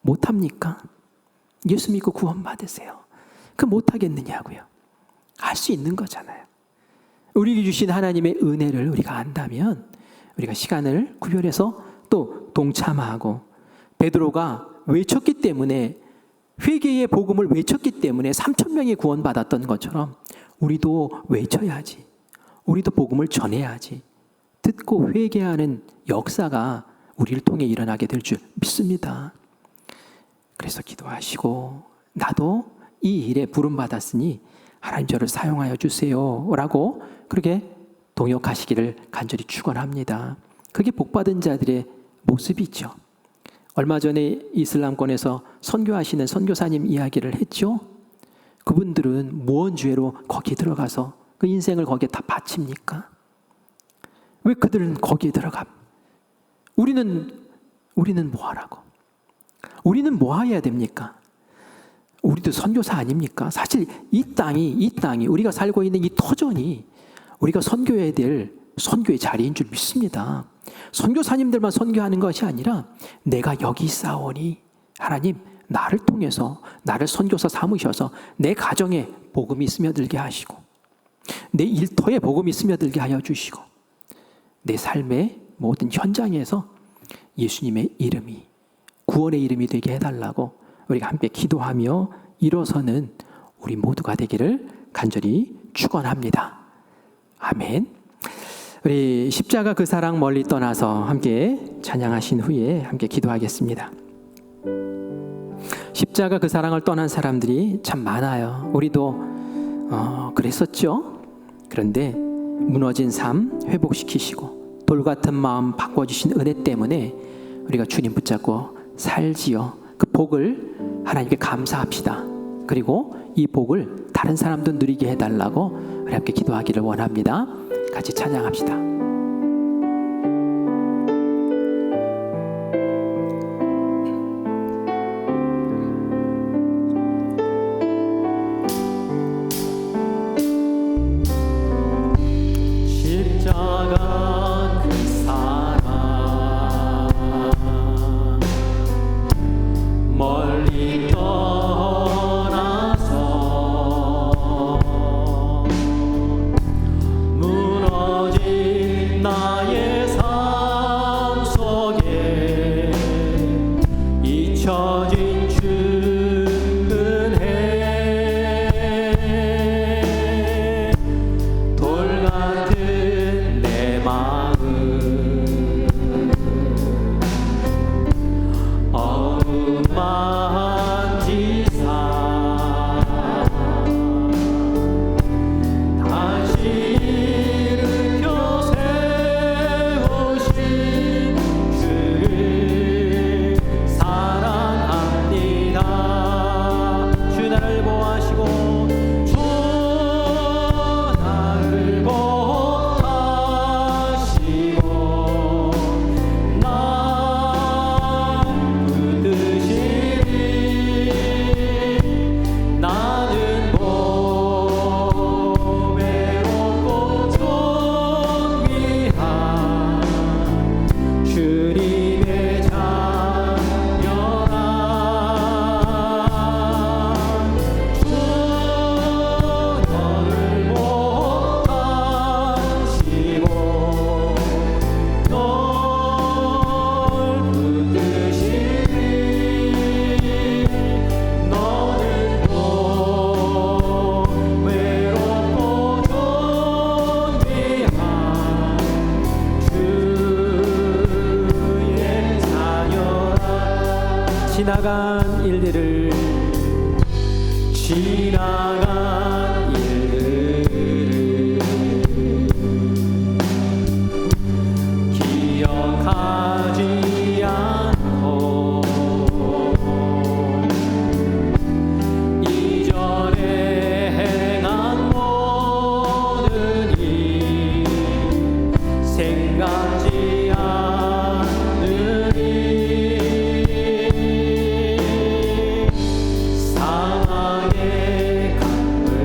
못합니까? 예수 믿고 구원 받으세요. 그 못하겠느냐고요. 할 수 있는 거잖아요. 우리에게 주신 하나님의 은혜를 우리가 안다면 우리가 시간을 구별해서 또 동참하고, 베드로가 외쳤기 때문에, 회개의 복음을 외쳤기 때문에 3,000명이 구원받았던 것처럼 우리도 외쳐야지. 우리도 복음을 전해야지. 듣고 회개하는 역사가 우리를 통해 일어나게 될 줄 믿습니다. 그래서 기도하시고, 나도 이 일에 부름받았으니 하나님 저를 사용하여 주세요 라고 그렇게 동역하시기를 간절히 축원합니다. 그게 복받은 자들의 모습이죠. 얼마 전에 이슬람권에서 선교하시는 선교사님 이야기를 했죠. 그분들은 무언주의로 거기 들어가서 그 인생을 거기에 다 바칩니까? 왜 그들은 거기에 들어가? 우리는 뭐 하라고? 우리는 뭐 해야 됩니까? 우리도 선교사 아닙니까? 사실 이 땅이 우리가 살고 있는 이 터전이 우리가 선교해야 될 선교의 자리인 줄 믿습니다. 선교사님들만 선교하는 것이 아니라 내가 여기 있사오니 하나님 나를 통해서 나를 선교사 삼으셔서 내 가정에 복음이 스며들게 하시고, 내 일터에 복음이 스며들게 하여 주시고, 내 삶의 모든 현장에서 예수님의 이름이, 구원의 이름이 되게 해달라고 우리가 함께 기도하며 일어서는 우리 모두가 되기를 간절히 축원합니다. 아멘. 우리 십자가 그 사랑 멀리 떠나서 함께 찬양하신 후에 함께 기도하겠습니다. 십자가 그 사랑을 떠난 사람들이 참 많아요. 우리도 그랬었죠. 그런데 무너진 삶 회복시키시고 돌 같은 마음 바꿔주신 은혜 때문에 우리가 주님 붙잡고 살지요. 그 복을 하나님께 감사합시다. 그리고 이 복을 다른 사람도 누리게 해달라고 우리 함께 기도하기를 원합니다. 같이 찬양합시다. 지나간 일들을 기억하지 않고 이전에 행한 모든 일 생각지 않으리. 사랑의 강물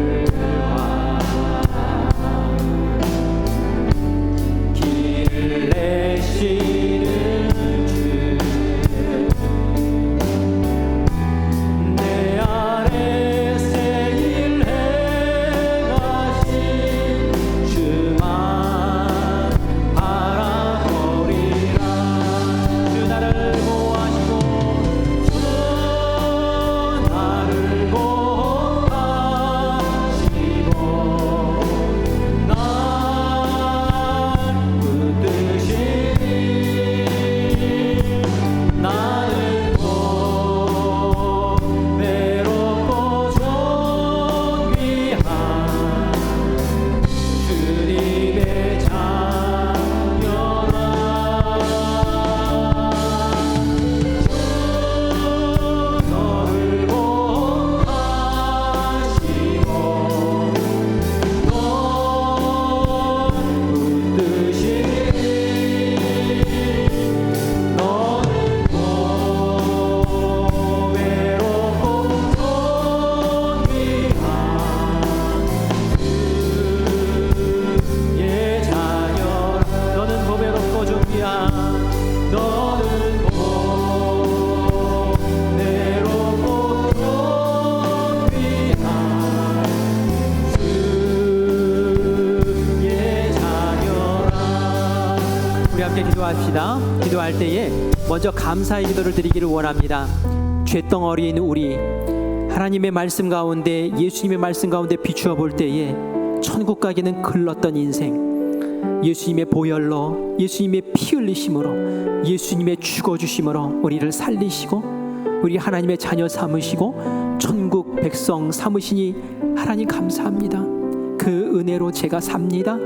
기도합시다. 기도할 때에 먼저 감사의 기도를 드리기를 원합니다. 죄덩어리인 우리, 하나님의 말씀 가운데, 예수님의 말씀 가운데 비추어 볼 때에 천국 가기는 글렀던 인생, 예수님의 보혈로, 예수님의 피 흘리심으로, 예수님의 죽어주심으로 우리를 살리시고 우리 하나님의 자녀 삼으시고 천국 백성 삼으시니 하나님 감사합니다. 그 은혜로 제가 삽니다.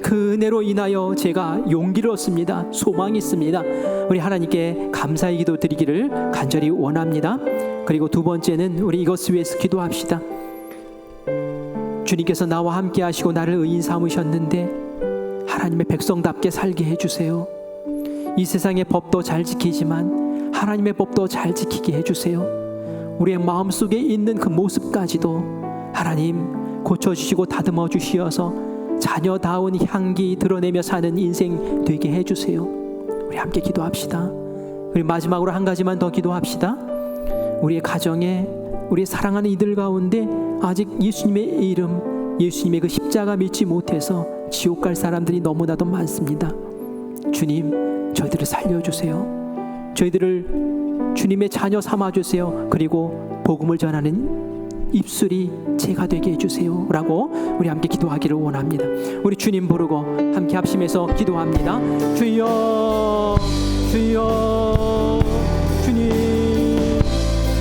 그 은혜로 인하여 제가 용기를 얻습니다. 소망이 있습니다. 우리 하나님께 감사의 기도 드리기를 간절히 원합니다. 그리고 두 번째는 우리 이것을 위해서 기도합시다. 주님께서 나와 함께 하시고 나를 의인 삼으셨는데 하나님의 백성답게 살게 해주세요. 이 세상의 법도 잘 지키지만 하나님의 법도 잘 지키게 해주세요. 우리의 마음속에 있는 그 모습까지도 하나님 고쳐주시고 다듬어 주시어서 자녀다운 향기 드러내며 사는 인생 되게 해주세요. 우리 함께 기도합시다. 우리 마지막으로 한 가지만 더 기도합시다. 우리의 가정에, 우리 사랑하는 이들 가운데 아직 예수님의 이름, 예수님의 그 십자가 믿지 못해서 지옥 갈 사람들이 너무나도 많습니다. 주님, 저희들을 살려주세요. 저희들을 주님의 자녀 삼아주세요. 그리고 복음을 전하는 입술이 제가 되게 해주세요 라고 우리 함께 기도하기를 원합니다. 우리 주님 부르고 함께 합심해서 기도합니다. 주여, 주여, 주님,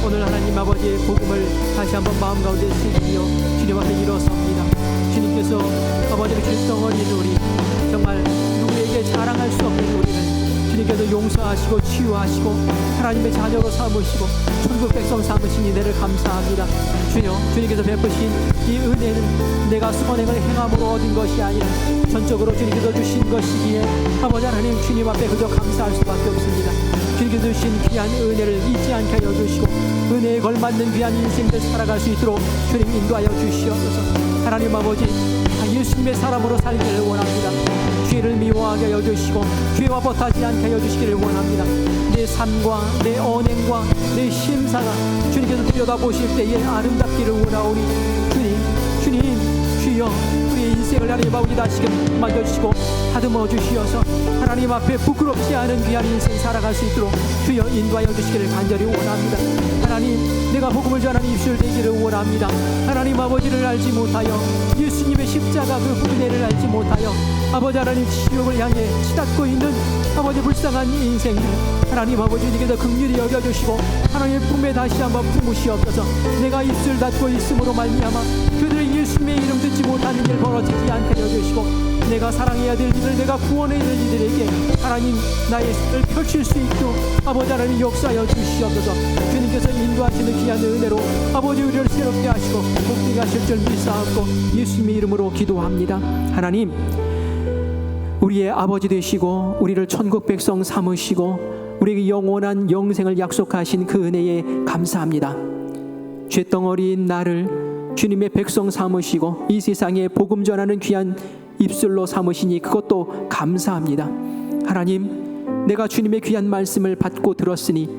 오늘 하나님 아버지의 복음을 다시 한번 마음 가운데 새기며 주님 앞에 일어섭니다. 주님께서 아버지를 죄덩어리인 우리, 정말 누구에게 자랑할 수 없는 우리를 주님께서 용서하시고 치유하시고 하나님의 자녀로 삼으시고 천국 백성 삼으신 이내를 감사합니다. 주여, 주님께서 베푸신 이 은혜는 내가 선행을 행함으로 얻은 것이 아니라 전적으로 주님께서 주신 것이기에 아버지 하나님, 주님 앞에 그저 감사할 수밖에 없습니다. 주님께서 주신 귀한 은혜를 잊지 않게 하여 주시고 은혜에 걸맞는 귀한 인생들 살아갈 수 있도록 주님 인도하여 주시옵소서. 하나님 아버지, 예수님의 사람으로 살기를 원합니다. 죄를 미워하게 하여 주시고 죄와 버타지 않게 하여 주시기를 원합니다. 내 삶과 내 언행과 내 심사가 주님께서 들여다보실 때에 아름답기를 원하오니 주님, 주여, 우리의 인생을 하나님 아버지 다시금 만져주시고 다듬어 주시어서 하나님 앞에 부끄럽지 않은 귀한 인생 살아갈 수 있도록 주여 인도하여 주시기를 간절히 원합니다. 하나님, 내가 복음을 전하는 입술 되기를 원합니다. 하나님 아버지를 알지 못하여 예수님의 십자가 그 은혜를 알지 못하여 아버지 하나님 지옥을 향해 치닫고 있는 아버지 불쌍한 인생들 하나님 아버지님께서 긍휼히 여겨주시고 하나님의 품에 다시 한번 품으시옵소서. 내가 입술 닫고 있음으로 말미암아 그들의 예수님의 이름 듣지 못하는 일 벌어지지 않게 여주시고 내가 사랑해야 될 이들, 내가 구원해야 될 이들에게 하나님 나의 손을 펼칠 수 있도록 아버지 하나님 역사하여 주시옵소서. 주님께서 인도하시는 귀한 은혜로 아버지 우리를 새롭게 하시고 복되게 하실 줄 믿사옵고 예수님의 이름으로 기도합니다. 하나님, 우리의 아버지 되시고 우리를 천국 백성 삼으시고 우리에게 영원한 영생을 약속하신 그 은혜에 감사합니다. 죄덩어리인 나를 주님의 백성 삼으시고 이 세상에 복음 전하는 귀한 입술로 삼으시니 그것도 감사합니다. 하나님, 내가 주님의 귀한 말씀을 받고 들었으니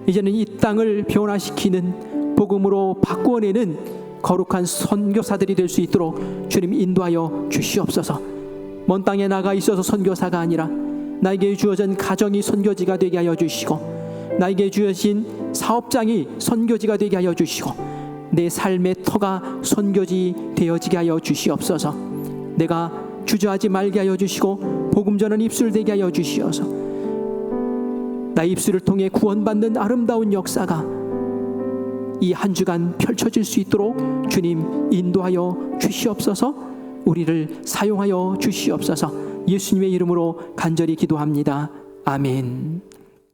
이제는 이 땅을 변화시키는 복음으로 바꾸어내는 거룩한 선교사들이 될 수 있도록 주님 인도하여 주시옵소서. 먼 땅에 나가 있어서 선교사가 아니라 나에게 주어진 가정이 선교지가 되게 하여 주시고 나에게 주어진 사업장이 선교지가 되게 하여 주시고 내 삶의 터가 선교지 되어지게 하여 주시옵소서. 내가 주저하지 말게 하여 주시고 복음 전하는 입술 되게 하여 주시어서 나의 입술을 통해 구원받는 아름다운 역사가 이 한 주간 펼쳐질 수 있도록 주님 인도하여 주시옵소서. 우리를 사용하여 주시옵소서. 예수님의 이름으로 간절히 기도합니다. 아멘.